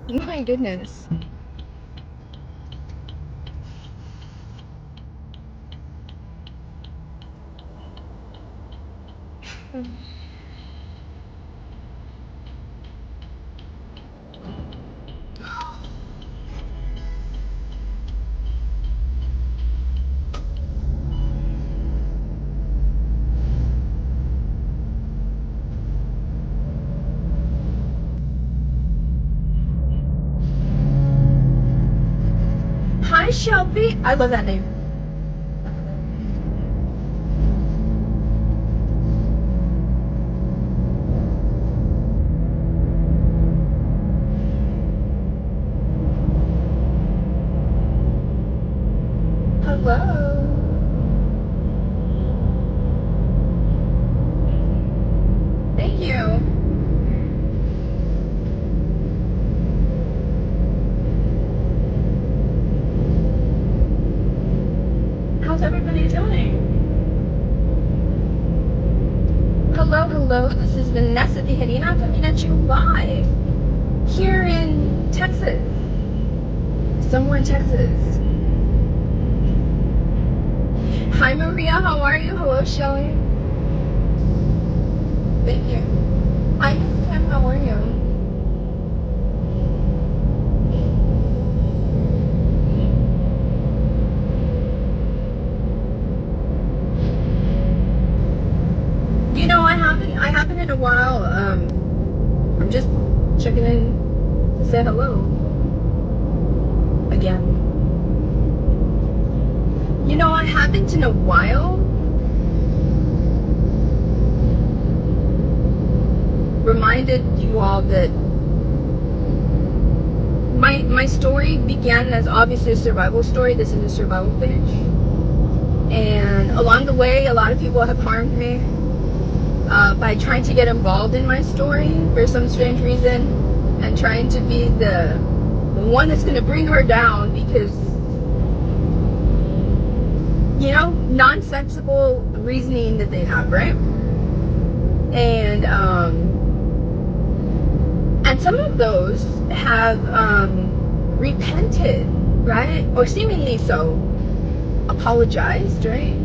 My goodness. Hi, Shelby. I love that name. Hello. Thank you. How's everybody doing? Hello, hello. This is Vanessa Tijerina coming at you live here in Texas. Somewhere in Texas. Hi, Maria. How are you? Hello, Shelly. Thank you. Hi, Kim. How are you? You know, I haven't in a while. I'm just checking in to say hello again. You know, I haven't in a while reminded you all that my story began as obviously a survival story. This is a survival page. And along the way, a lot of people have harmed me by trying to get involved in my story for some strange reason and trying to be the one that's going to bring her down because, you know, nonsensical reasoning that they have, right? And some of those have repented, right? Or seemingly so, apologized, right?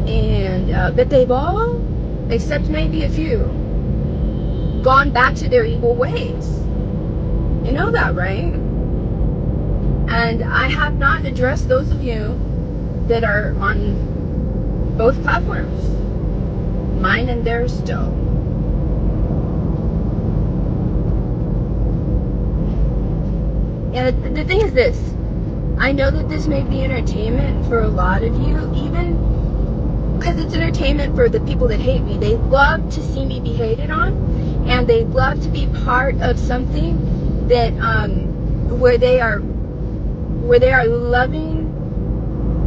And but they've all, except maybe a few, gone back to their evil ways. You know that, right? And I have not addressed those of you that are on both platforms, mine and theirs still. And the thing is this, I know that this may be entertainment for a lot of you, even because it's entertainment for the people that hate me. They love to see me be hated on, and they love to be part of something that where they are loving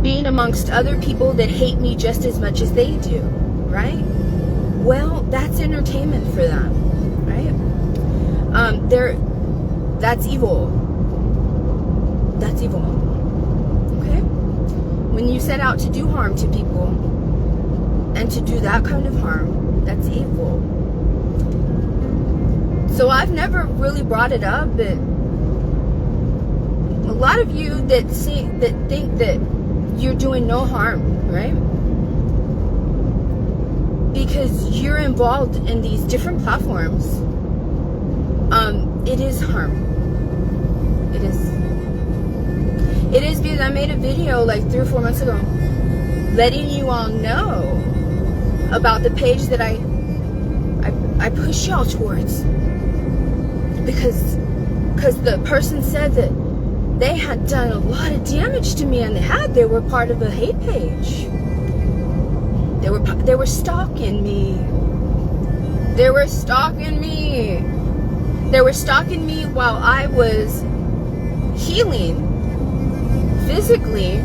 being amongst other people that hate me just as much as they do, right? Well, that's entertainment for them, right? That's evil. That's evil. Okay? When you set out to do harm to people and to do that kind of harm, that's evil. So I've never really brought it up, but a lot of you that think that you're doing no harm, right? Because you're involved in these different platforms, it is harm. It is. It is because I made a video like 3 or 4 months ago letting you all know about the page that I push y'all towards because the person said that they had done a lot of damage to me and they were part of a hate page. They were stalking me. They were stalking me. They were stalking me while I was healing physically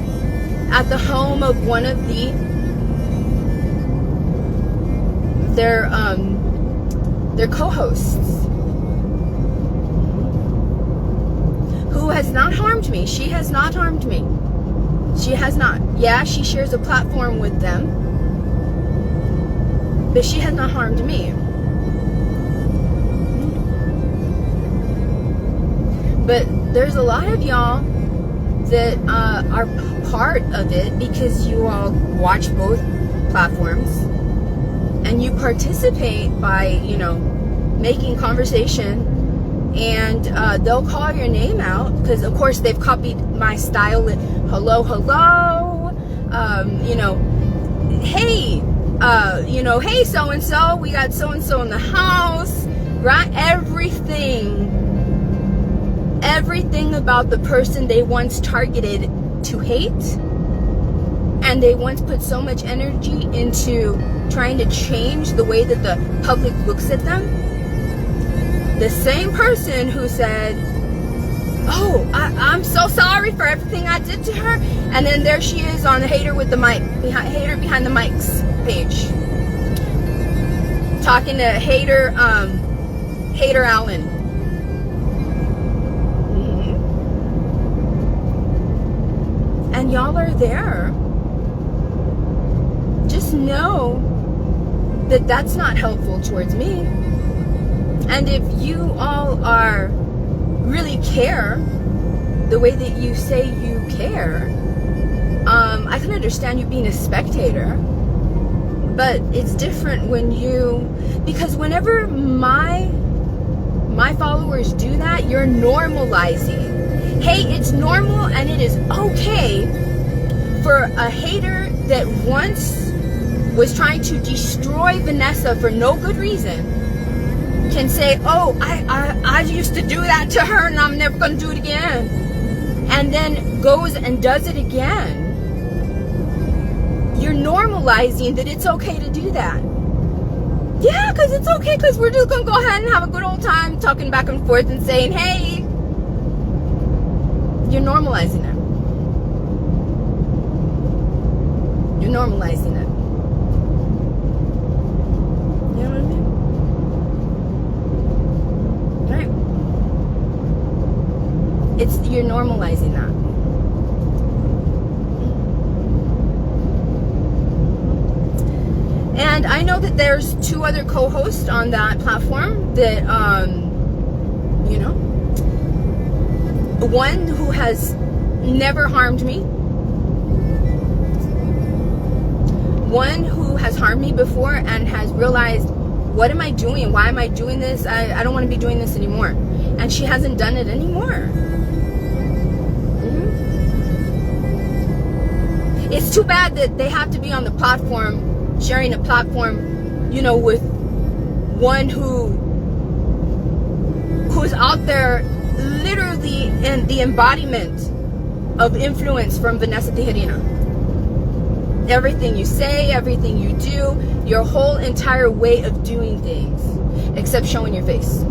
at the home of one of their co-hosts, who has not harmed me. She has not harmed me. She has not. Yeah, she shares a platform with them, but she has not harmed me. But there's a lot of y'all that are part of it because you all watch both platforms and you participate by, you know, making conversation, and they'll call your name out because of course they've copied my style. Hello, you know, hey, you know, hey, so and so, we got so and so in the house, right? Everything about the person they once targeted to hate, and they once put so much energy into trying to change the way that the public looks at them. The same person who said, oh, I'm so sorry for everything I did to her, and then there she is on the Hater with the mic, Hater behind the mics page, talking to Hater Allen. And y'all are there. Just know that that's not helpful towards me. And if you all are really care the way that you say you care, I can understand you being a spectator, but it's different when you, because whenever my followers do that, you're normalizing. Hey, it's normal and it is okay for a hater that once was trying to destroy Vanessa for no good reason can say, oh, I used to do that to her and I'm never going to do it again, and then goes and does it again. You're normalizing that it's okay to do that. Yeah, because it's okay, because we're just going to go ahead and have a good old time talking back and forth and saying, hey, you're normalizing it. You're normalizing it. You know what I mean? Right? You're normalizing that. And I know that there's 2 other co-hosts on that platform that, you know, one who has never harmed me, one who has harmed me before and has realized, what am I doing? Why am I doing this? I don't want to be doing this anymore. And she hasn't done it anymore. It's too bad that they have to be on the platform, sharing a platform, you know, with one who's out there literally in the embodiment of influence from Vanessa Tijerina. Everything you say, everything you do, your whole entire way of doing things, except showing your face,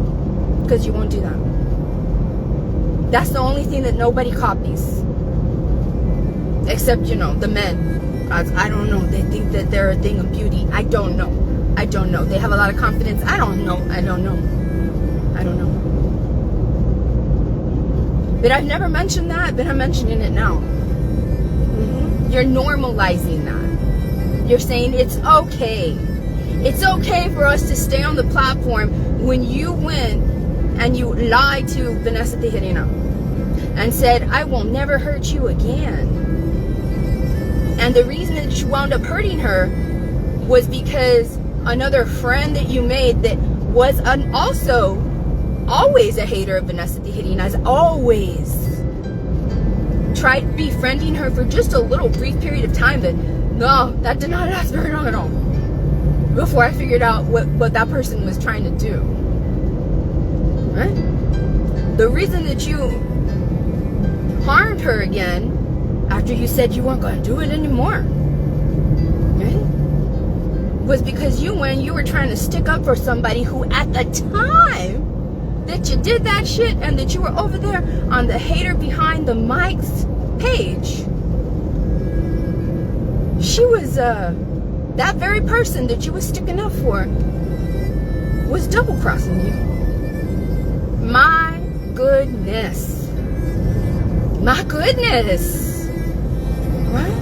because you won't do that. That's the only thing that nobody copies, except, you know, the men. I don't know. They think that they're a thing of beauty. I don't know. They have a lot of confidence. I don't know. But I've never mentioned that, but I'm mentioning it now. You're normalizing that. You're saying it's okay. It's okay for us to stay on the platform when you went and you lied to Vanessa Tijerina and said, I will never hurt you again. And the reason that you wound up hurting her was because another friend that you made that was also always a hater of Vanessa Tijerina, has always tried befriending her for just a little brief period of time, but no, that did not last very long at all before I figured out what that person was trying to do. Right? The reason that you harmed her again after you said you weren't going to do it anymore, right, was because you were trying to stick up for somebody who at the time that you did that shit and that you were over there on the Hater Behind the Mics page, she was that very person that you was sticking up for was double crossing you. My goodness. Right?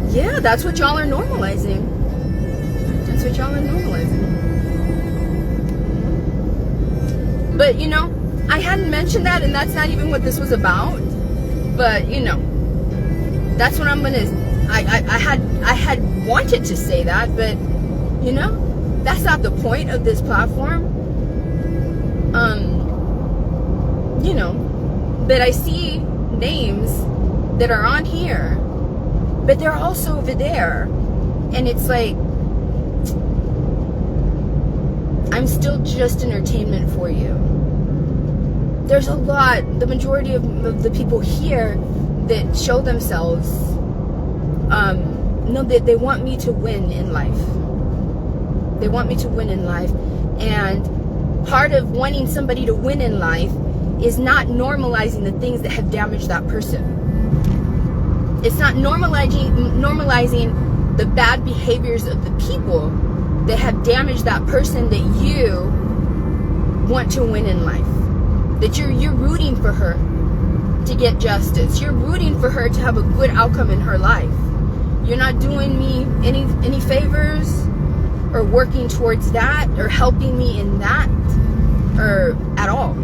Yeah, that's what y'all are normalizing. But you know, I hadn't mentioned that, and that's not even what this was about. But you know, that's what I'm gonna. I had wanted to say that, but you know, that's not the point of this platform. You know, but I see names that are on here, but they're also over there, and it's like, I'm still just entertainment for you. There's a lot, the majority of the people here that show themselves, know that they want me to win in life. They want me to win in life. And part of wanting somebody to win in life is not normalizing the things that have damaged that person. It's not normalizing the bad behaviors of the people that have damaged that person that you want to win in life. That you're rooting for her to get justice. You're rooting for her to have a good outcome in her life. You're not doing me any favors or working towards that or helping me in that or at all.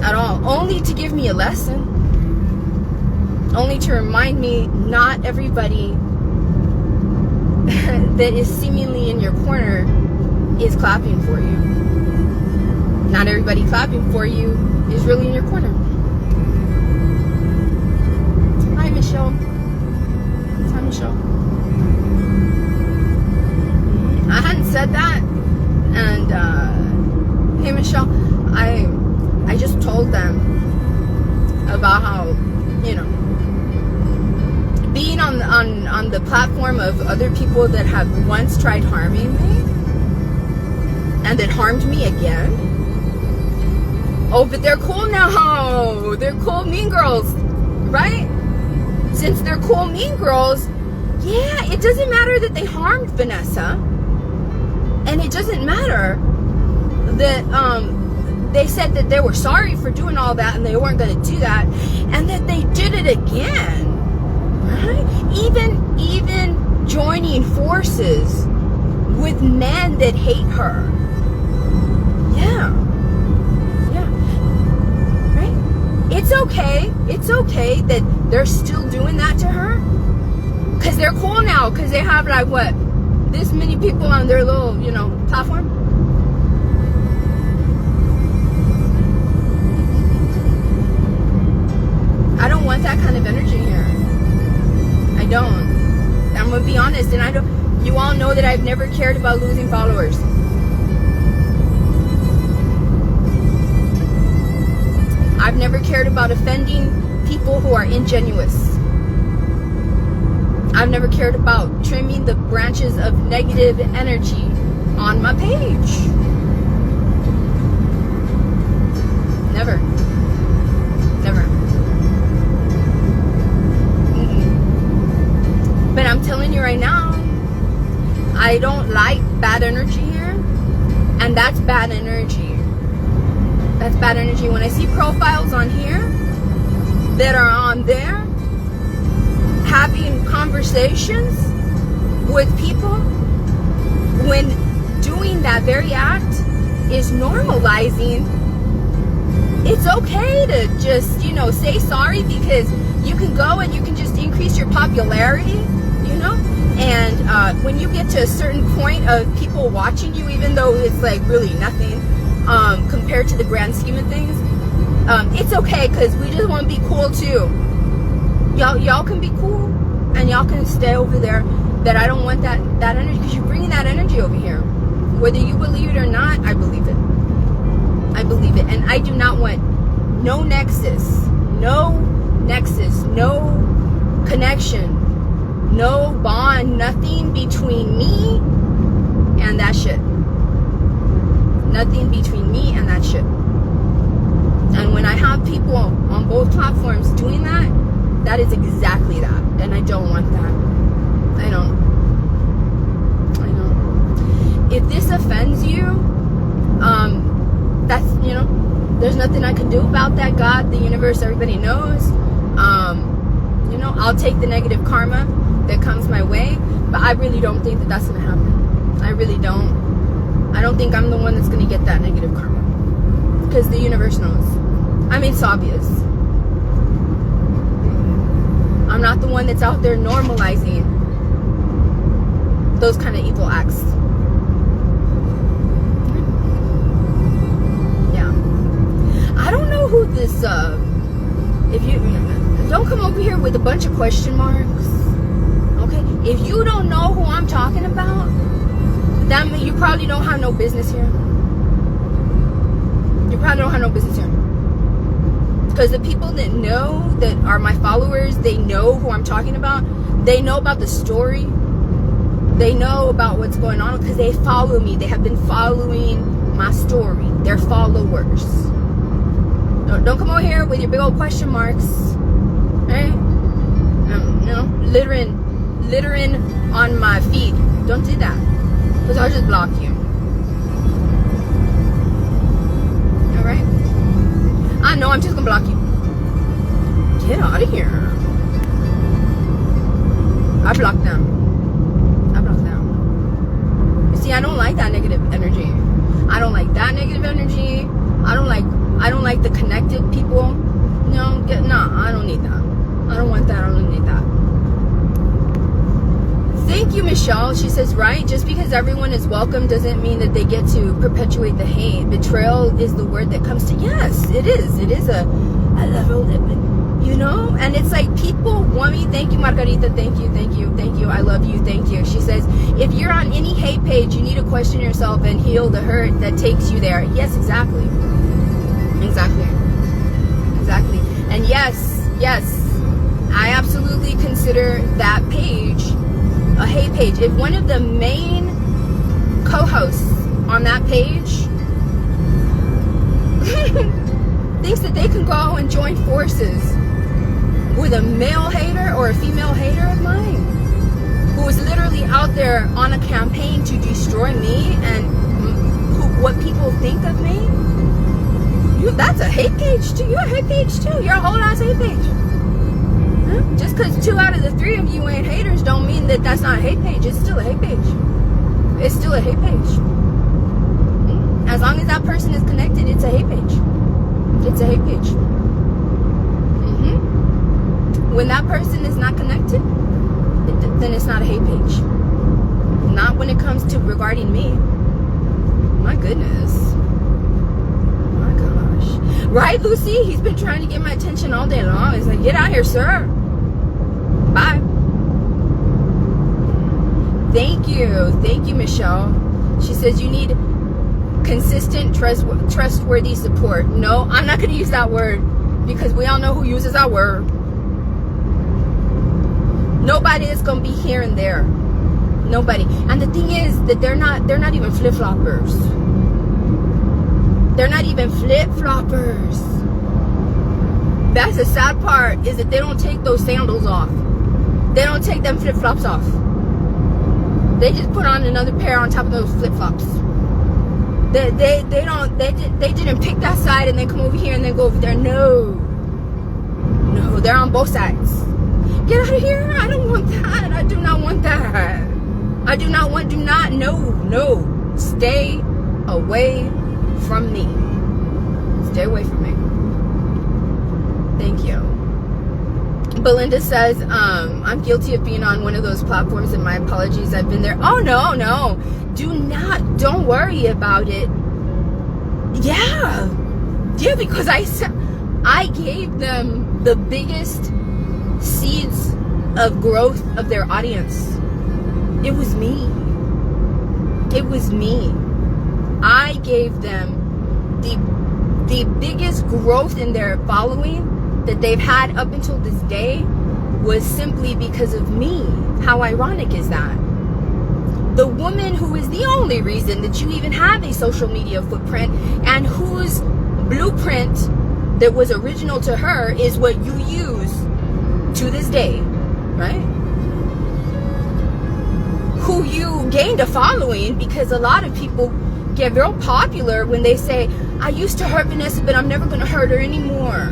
At all. Only to give me a lesson. Only to remind me not everybody that is seemingly in your corner is clapping for you. Not everybody clapping for you is really in your corner. Hi, Michelle. Hi, Michelle. I hadn't said that, and hey, Michelle, I just told them about how, you know, being on the platform of other people that have once tried harming me and that harmed me again. Oh, but they're cool now. They're cool mean girls, right? Since they're cool mean girls, yeah, it doesn't matter that they harmed Vanessa. And it doesn't matter that they said that they were sorry for doing all that and they weren't going to do that, and that they did it again. Right? Even joining forces with men that hate her. Yeah. Right? It's okay that they're still doing that to her, because they're cool now, because they have like what, this many people on their little, you know, platform. I don't want that kind of energy here. I don't. I'm gonna be honest, and I don't. You all know that I've never cared about losing followers. I've never cared about offending people who are ingenuous. I've never cared about trimming the branches of negative energy on my page. Never. But I'm telling you right now, I don't like bad energy here, and that's bad energy. That's bad energy. When I see profiles on here that are on there having conversations with people, when doing that very act is normalizing, it's okay to just, you know, say sorry, because you can go and you can just increase your popularity, you know, and when you get to a certain point of people watching you, even though it's like really nothing compared to the grand scheme of things, it's okay, because we just want to be cool too. Y'all can be cool and y'all can stay over there. That I don't want that energy, because you're bringing that energy over here. Whether you believe it or not, I believe it. I believe it. And I do not want no nexus, no connection, no bond, nothing between me and that shit. Nothing between me and that shit. And when I have people on both platforms doing that, that is exactly that. And I don't want that. I don't. If this offends you, that's, you know, there's nothing I can do about that. God, the universe, everybody knows. You know, I'll take the negative karma that comes my way, but I really don't think that that's going to happen. I really don't. I don't think I'm the one that's going to get that negative karma. because the universe knows. I mean, it's obvious. I'm not the one that's out there normalizing those kind of evil acts. Yeah. I don't know who this, if you, don't come over here with a bunch of question marks. Okay? If you don't know who I'm talking about, that means you probably don't have no business here. You probably don't have no business here. Because the people that know, that are my followers, they know who I'm talking about. They know about the story. They know about what's going on because they follow me. They have been following my story. They're followers. Don't come over here with your big old question marks. Right? You know, littering on my feet. Don't do that. Because I'll just block you. Alright? I know, I'm just gonna block you. Get out of here. I blocked them. I blocked them. You see, I don't like that negative energy. I don't like that negative energy. I don't like the connected people. No, I don't need that. I don't want that. I don't need that. Thank you, Michelle. She says, right, just because everyone is welcome doesn't mean that they get to perpetuate the hate. Betrayal is the word that comes to, yes, it is. It is a level, you know? And it's like people want me. Thank you, Margarita. Thank you, thank you, thank you. I love you. Thank you. She says, if you're on any hate page, you need to question yourself and heal the hurt that takes you there. Yes, exactly. Exactly. Exactly. And yes, I absolutely consider that page a hate page. If one of the main co-hosts on that page thinks that they can go and join forces with a male hater or a female hater of mine who is literally out there on a campaign to destroy me and what people think of me, that's a hate page too. You're a hate page too. You're a whole ass hate page. Just because 2 out of the 3 of you ain't haters don't mean that that's not a hate page. It's still a hate page. It's still a hate page. As long as that person is connected, it's a hate page. It's a hate page. When that person is not connected, then it's not a hate page. Not when it comes to regarding me. My goodness. My gosh. Right, Lucy? He's been trying to get my attention all day long. It's like, get out here, sir. Bye. Thank you, Michelle. She says you need consistent, trustworthy support. No, I'm not going to use that word because we all know who uses that word. Nobody is going to be here and there. Nobody. And the thing is that they're not even flip-floppers. They're not even flip-floppers. That's the sad part, is that they don't take those sandals off. They don't take them flip-flops off. They just put on another pair on top of those flip-flops. They didn't pick that side and then come over here and then go over there. No, they're on both sides. Get out of here. I don't want that. I do not want that. I do not want, no. Stay away from me. Stay away from me. Thank you. Belinda says, I'm guilty of being on one of those platforms and my apologies. I've been there. Oh, no. Don't worry about it. Yeah, because I gave them the biggest seeds of growth of their audience. It was me. I gave them the biggest growth in their following that they've had up until this day was simply because of me. How ironic is that? The woman who is the only reason that you even have a social media footprint and whose blueprint that was original to her is what you use to this day, right? Who you gained a following because a lot of people get real popular when they say, I used to hurt Vanessa, but I'm never going to hurt her anymore.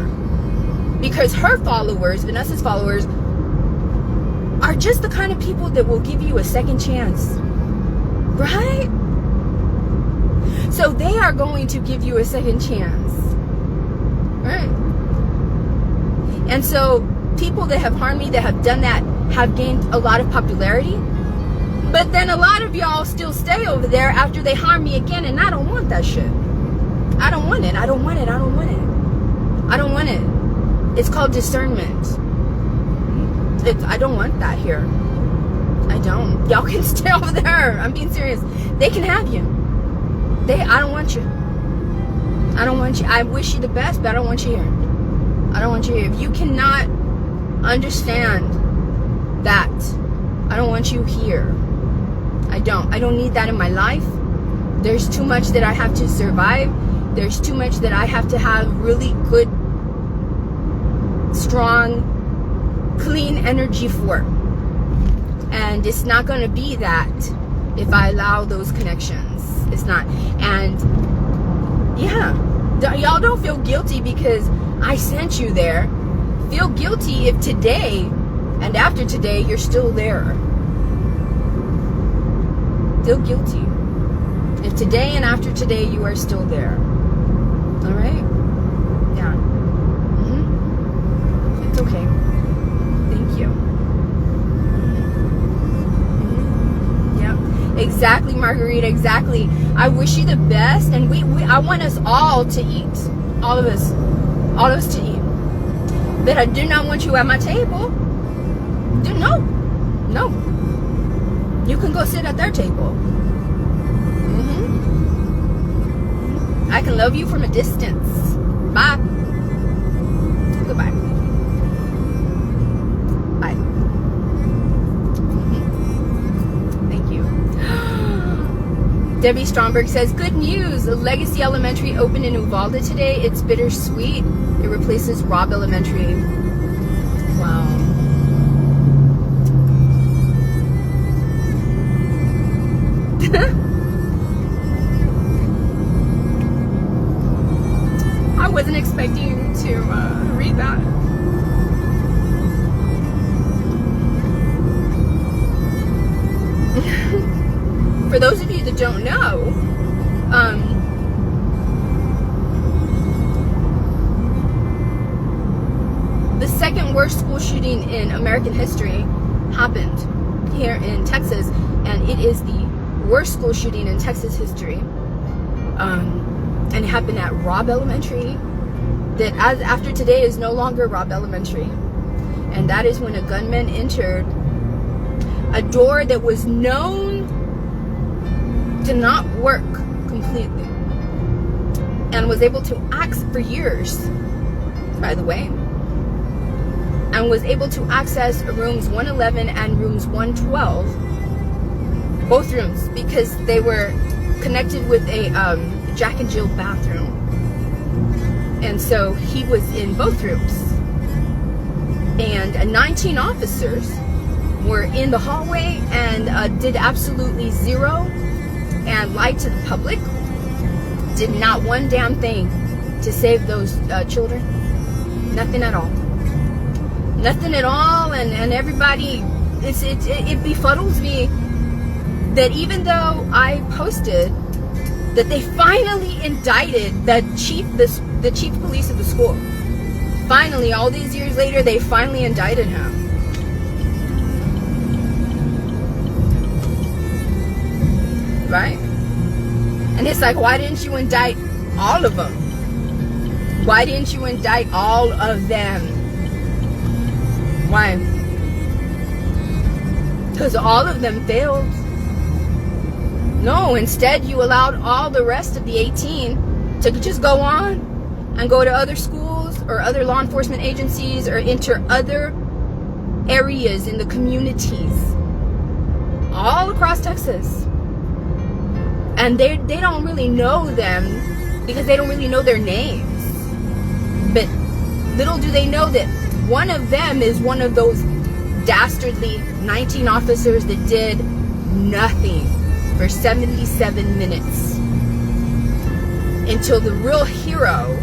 Because her followers, Vanessa's followers, are just the kind of people that will give you a second chance. Right? So they are going to give you a second chance, right? And so people that have harmed me, that have done that, have gained a lot of popularity. But then a lot of y'all still stay over there after they harm me again, and I don't want that shit. I don't want it. I don't want it. I don't want it. I don't want it. It's called discernment. I don't want that here. I don't. Y'all can stay over there. I'm being serious. They can have you. I don't want you. I don't want you. I wish you the best, but I don't want you here. I don't want you here. If you cannot understand that, I don't want you here. I don't need that in my life. There's too much that I have to survive. There's too much that I have to have really good, strong, clean energy for. And it's not going to be that if I allow those connections. It's not. And yeah, y'all don't feel guilty because I sent you there. Feel guilty if today and after today you're still there. Feel guilty if today and after today you are still there. All right? Yeah. It's okay. Thank you. Yeah. Exactly, Margarita. Exactly. I wish you the best, and I want us all to eat. All of us to eat. But I do not want you at my table. No. You can go sit at their table. I can love you from a distance. Bye. Goodbye. Bye. Thank you. Debbie Stromberg says, good news. Legacy Elementary opened in Uvalde today. It's bittersweet. It replaces Robb Elementary. Wow. I wasn't expecting to read that. For those of you that don't know, the second worst school shooting in American history happened here in Texas, and it is the worst school shooting in Texas history. And it happened at Robb Elementary, that after today is no longer Robb Elementary. And that is when a gunman entered a door that was known to not work completely, and was able to access for years, by the way, and was able to access rooms 111 and rooms 112, both rooms, because they were connected with a Jack and Jill bathroom. And so he was in both rooms. And 19 officers were in the hallway and did absolutely zero and lied to the public. Did not one damn thing to save those children. Nothing at all. Nothing at all. And everybody, it befuddles me that even though I posted that they finally indicted the chief of police of the school. Finally, all these years later, they finally indicted him. Right? And it's like, why didn't you indict all of them? Why didn't you indict all of them? Why? Because all of them failed. No, instead you allowed all the rest of the 18 to just go on and go to other schools or other law enforcement agencies or enter other areas in the communities all across Texas. And they don't really know them because they don't really know their names. But little do they know that one of them is one of those dastardly 19 officers that did nothing for 77 minutes until the real hero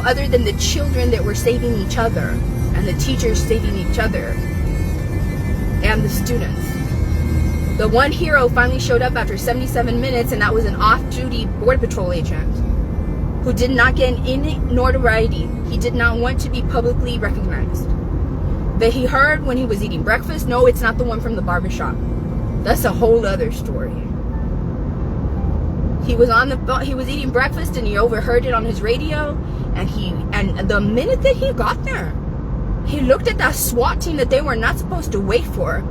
other than the children that were saving each other and the teachers saving each other and the students, The one hero finally showed up after 77 minutes, and that was an off-duty Border Patrol agent who did not get any notoriety. He did not want to be publicly recognized. That he heard when he was eating breakfast, no, it's not the one from the barbershop. That's a whole other story. He was eating breakfast and he overheard it on his radio, and the minute that he got there, he looked at that SWAT team that they were not supposed to wait for,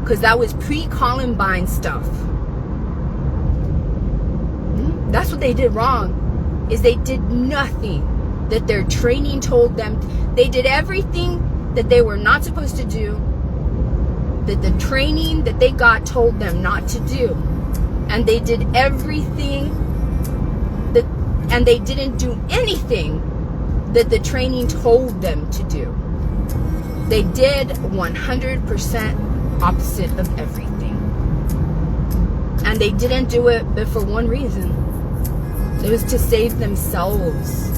because that was pre-Columbine stuff. That's what they did wrong, is they did nothing that their training told them. They did everything that they were not supposed to do, that the training that they got told them not to do. And they did everything and they didn't do anything that the training told them to do. They did 100% opposite of everything. And they didn't do it but for one reason. It was to save themselves.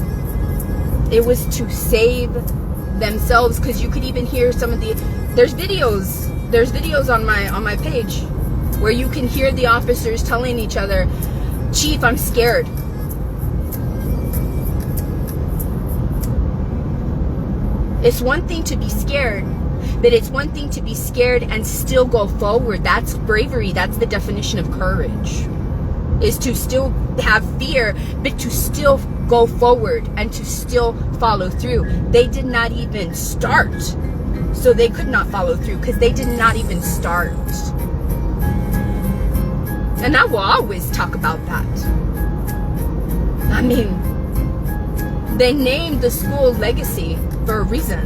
It was to save themselves, because you could even hear some of the, there's videos on my page where you can hear the officers telling each other, "Chief, I'm scared." It's one thing to be scared, but it's one thing to be scared and still go forward. That's bravery. That's the definition of courage. Is to still have fear, but to still go forward and to still follow through. They did not even start, so they could not follow through, because they did not even start. And I will always talk about that. I mean, they named the school Legacy for a reason.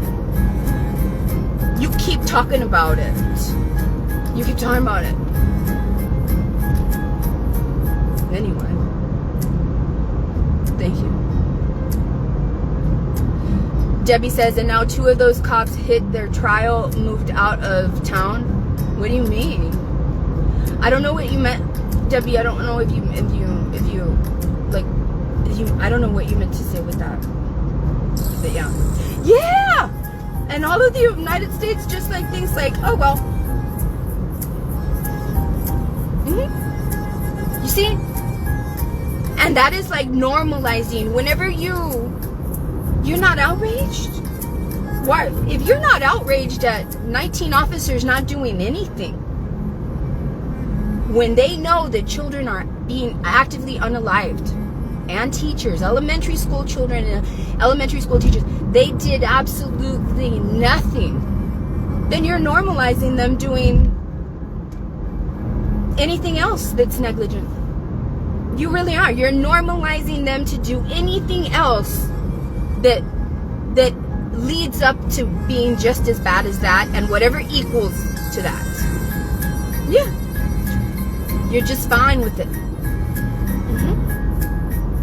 You keep talking about it. You keep talking about it. Anyway. Thank you. Debbie says, and now 2 of those cops hit their trial, moved out of town. What do you mean? I don't know what you meant, Debbie. I don't know if you I don't know what you meant to say with that. But yeah. Yeah! And all of the United States just like thinks like, oh well. You see? And that is like normalizing. Whenever you're not outraged. Why? If you're not outraged at 19 officers not doing anything, when they know that children are being actively unalived, and teachers, elementary school children and elementary school teachers, they did absolutely nothing, then you're normalizing them doing anything else that's negligent. You really are. You're normalizing them to do anything else that leads up to being just as bad as that, and whatever equals to that. Yeah. You're just fine with it.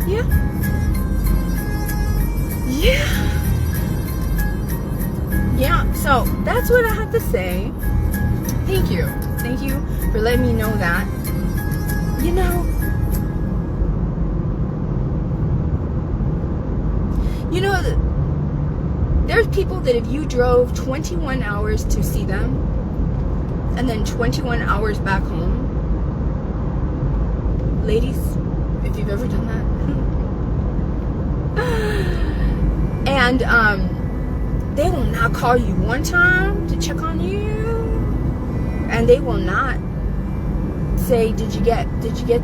Yeah. Yeah. Yeah. So that's what I have to say. Thank you. Thank you for letting me know that. You know, there's people that if you drove 21 hours to see them and then 21 hours back home, ladies, if you've ever done that, and they will not call you one time to check on you, and they will not say, did you get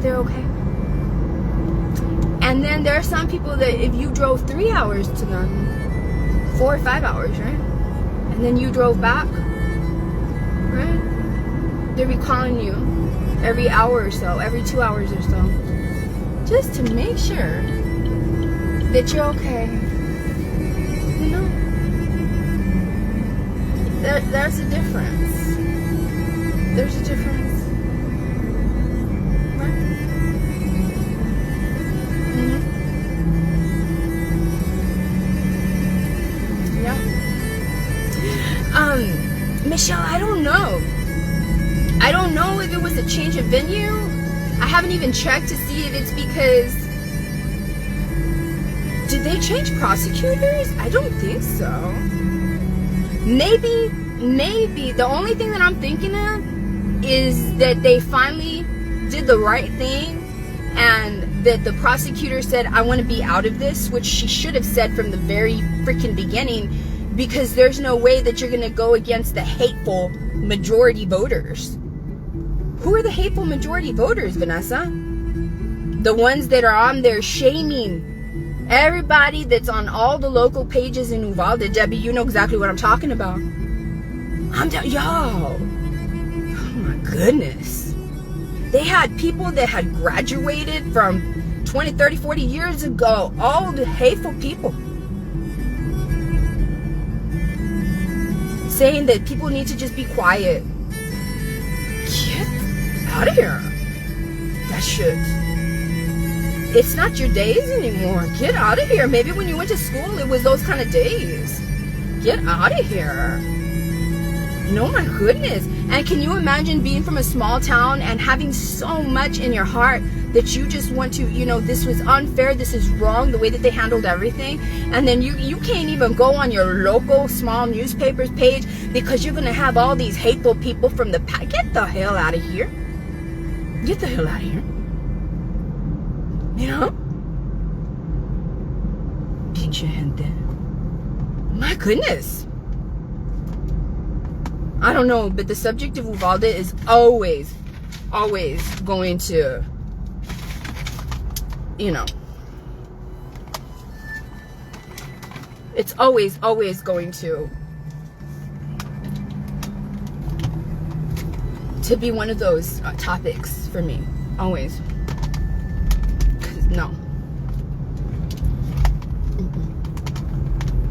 there okay? And then there are some people that if you drove 3 hours to them, 4 or 5 hours, right, and then you drove back, right, they'll be calling you every hour or so, every 2 hours or so, just to make sure that you're okay. You know, there's a difference. There's a difference. Right? Yeah. Michelle, I don't know. I don't know if it was a change of venue. I haven't even checked to see if it's because, did they change prosecutors? I don't think so. Maybe the only thing that I'm thinking of is that they finally did the right thing, and that the prosecutor said, I want to be out of this, which she should have said from the very freaking beginning, because there's no way that you're going to go against the hateful majority voters. Who are the hateful majority voters, Vanessa? The ones that are on there shaming everybody that's on all the local pages in Uvalde. Debbie, you know exactly what I'm talking about. Y'all. Oh my goodness. They had people that had graduated from 20, 30, 40 years ago. All the hateful people. Saying that people need to just be quiet. Get out of here. That shit. It's not your days anymore. Get out of here. Maybe when you went to school, it was those kind of days. Get out of here. No, my goodness. And can you imagine being from a small town and having so much in your heart that you just want to, you know, this was unfair, this is wrong, the way that they handled everything, and then you can't even go on your local small newspaper's page because you're going to have all these hateful people from the past. Get the hell out of here. Get the hell out of here. You know? Pinche gente. My goodness. I don't know, but the subject of Uvalde is always going to, you know, it's always going to be one of those topics for me. Always. No.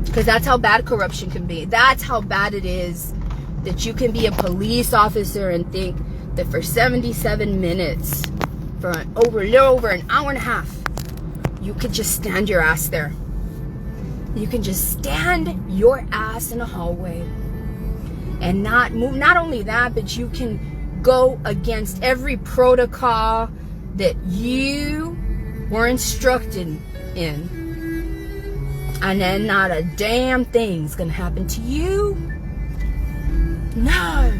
Because that's how bad corruption can be. That's how bad it is that you can be a police officer and think that for 77 minutes, for a little over an hour and a half, you could just stand your ass there. You can just stand your ass in a hallway and not move. Not only that, but you can go against every protocol that you were instructed in, and then not a damn thing's gonna happen to you. No,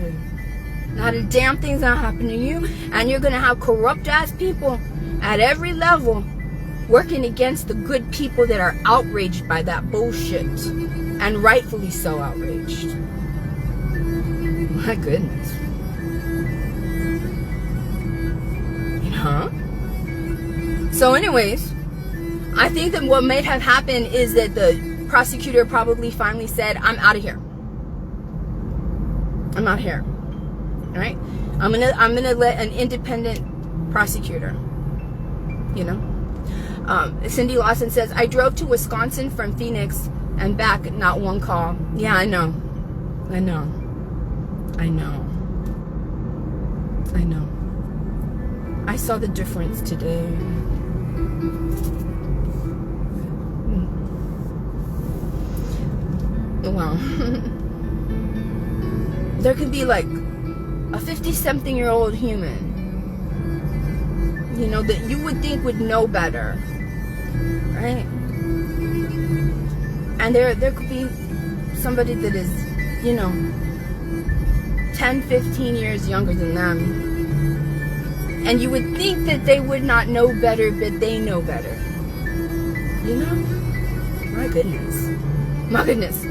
not a damn thing's gonna happen to you. And you're gonna have corrupt ass people at every level working against the good people that are outraged by that bullshit, and rightfully so outraged. My goodness. You know? So anyways, I think that what may have happened is that the prosecutor probably finally said, I'm out of here. I'm out here. All right? I'm gonna let an independent prosecutor, you know? Cindy Lawson says, I drove to Wisconsin from Phoenix and back, not one call. Yeah, I know. I know. I saw the difference today. Well, there could be like a 50-something-year-old human, you know, that you would think would know better, right? And there could be somebody that is, you know, 10, 15 years younger than them. And you would think that they would not know better, but they know better. You know? My goodness. My goodness.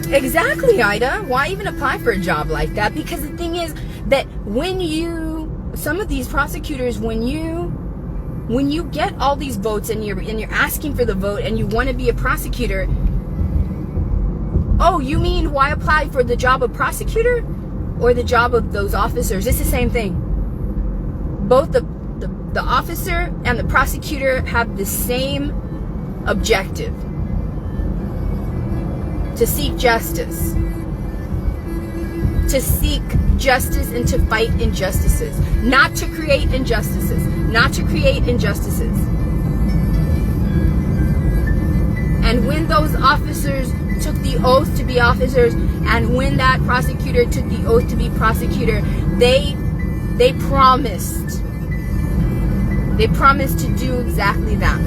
Exactly, Ida. Why even apply for a job like that? Because the thing is that when you, some of these prosecutors, when you get all these votes and you're asking for the vote and you want to be a prosecutor, oh, you mean why apply for the job of prosecutor or the job of those officers? It's the same thing. Both the officer and the prosecutor have the same objective: to seek justice. To seek justice and to fight injustices. Not to create injustices. Not to create injustices. And when those officers took the oath to be officers, and when that prosecutor took the oath to be prosecutor, they promised. They promised to do exactly that.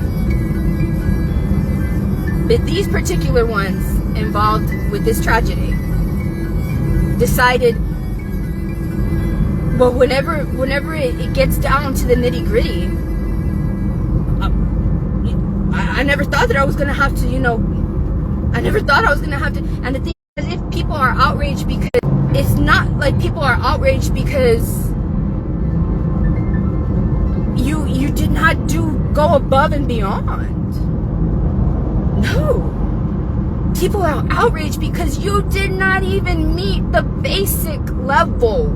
But these particular ones involved with this tragedy decided But whenever it gets down to the nitty gritty, I never thought that I was gonna have to, I never thought I was gonna have to. And the thing is, if people are outraged because it's not like people are outraged because you did not go above and beyond. No. People are outraged because you did not even meet the basic level.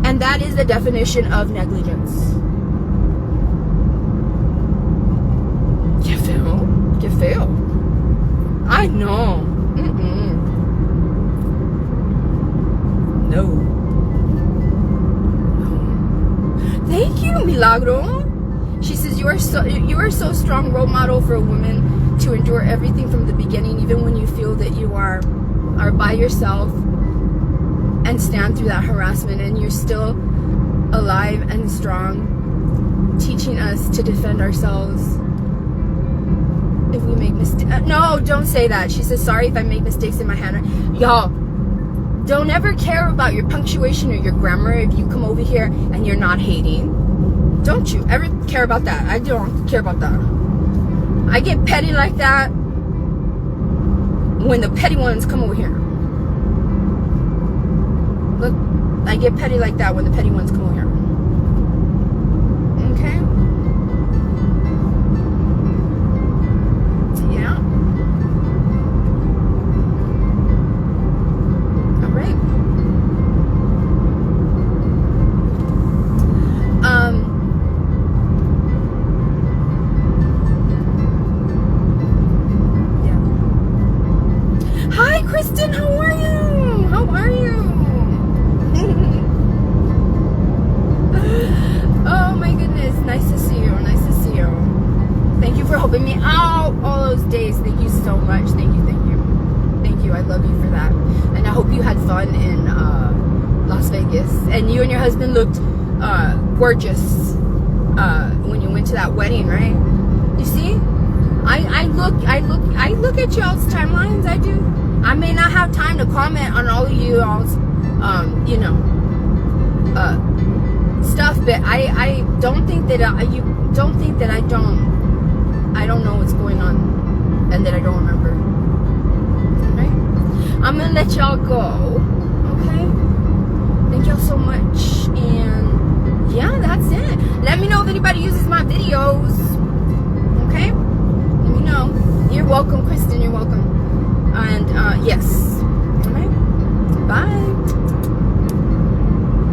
And that is the definition of negligence. You feel. I know. No. Thank you, Milagro. She says you are so strong role model for a woman to endure everything from the beginning, even when you feel that you are by yourself, and stand through that harassment, and you're still alive and strong, teaching us to defend ourselves if we make mistakes. No, don't say that. She says, sorry if I make mistakes in my handwriting. Y'all, don't ever care about your punctuation or your grammar if you come over here and you're not hating. Don't you ever care about that. I don't care about that. I get petty like that when the petty ones come over here. Look, I get petty like that when the petty ones come over here. Okay? Yeah. All right. Yeah. Hi, Kristen. How are you? How are you? Oh my goodness, nice to see you. Thank you for helping me out all those days. Thank you so much. Thank you. I love you for that. And I hope you had fun in Las Vegas. And you and your husband looked gorgeous when you went to that wedding, right? You see? I look at y'all's timelines. I do. I may not have time to comment on all of you all's stuff, but I don't think that you don't think that I don't know what's going on and that I don't remember. Right? I'm gonna let y'all go. Okay? Thank y'all so much. And yeah, that's it. Let me know if anybody uses my videos. Okay? Let me know. You're welcome, Kristen. You're welcome. And yes.